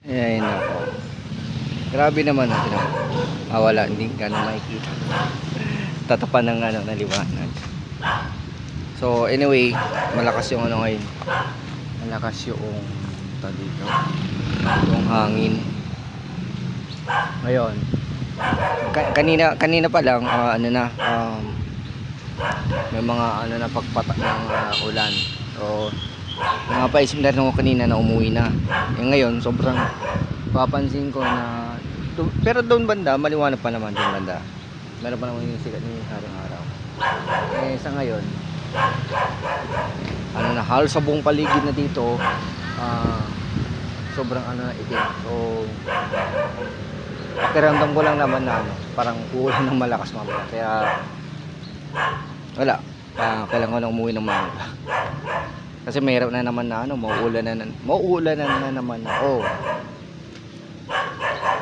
Ayun ako. Grabe naman natin. Wala, hindi ka na makikita. Tatapan ng ano, na liwanag. So anyway, malakas yung ano ngayon. Malakas yung dito. Yung hangin. Ngayon. Kanina pa lang ano na may mga ano na pagpatak ng ulan. So mga paisip na rin ako kanina na umuwi na. Ngayon sobrang papansin ko na pero doon banda maliwanag pa naman doon banda. Meron pa naman yung sikat ni harang araw. Sa ngayon ano na halos sa buong paligid na dito sobrang ano na itim. So pakiramdam ko lang naman na ano, parang uulan ng malakas mamaya. Kaya wala. Kailangan ko na umuwi ng maaga. Kasi mahirap na naman na ano, mauulan na naman na. Oh.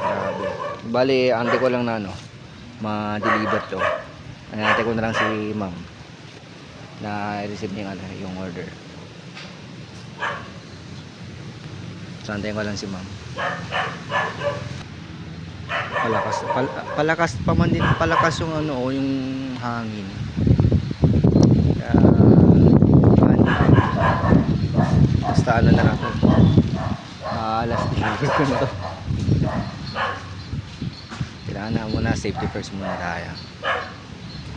Grabe. Bali, ante ko lang na ano, ma-deliver to. Ante ko na lang si ma'am na receive niya yung order. So, antayin ko lang si ma'am. Palakas pa man din, palakas yung ano, yung hangin. Kaya basta ano na natin, alas deliver ko na to. Kailangan na muna, safety first muna tayo.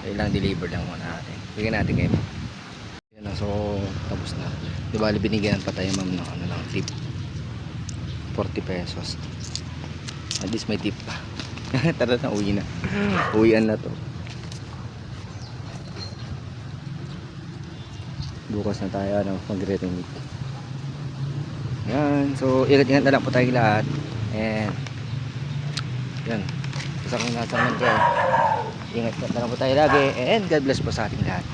Kailangan deliver lang muna natin. Bigyan natin kayo. Yan, so tapos na. Di ba binigyan pa tayo ma'am ng ano lang, tip 40 pesos. At least may tip pa. Tara na, uwi na. Uwian na to. Bukas na tayo ano, mag-return. Yan. So ingat-ingat na lang po tayo lahat. And yan. Basta kung nasa man dyan, ingat na lang po tayo lagi. And God bless po sa ating lahat.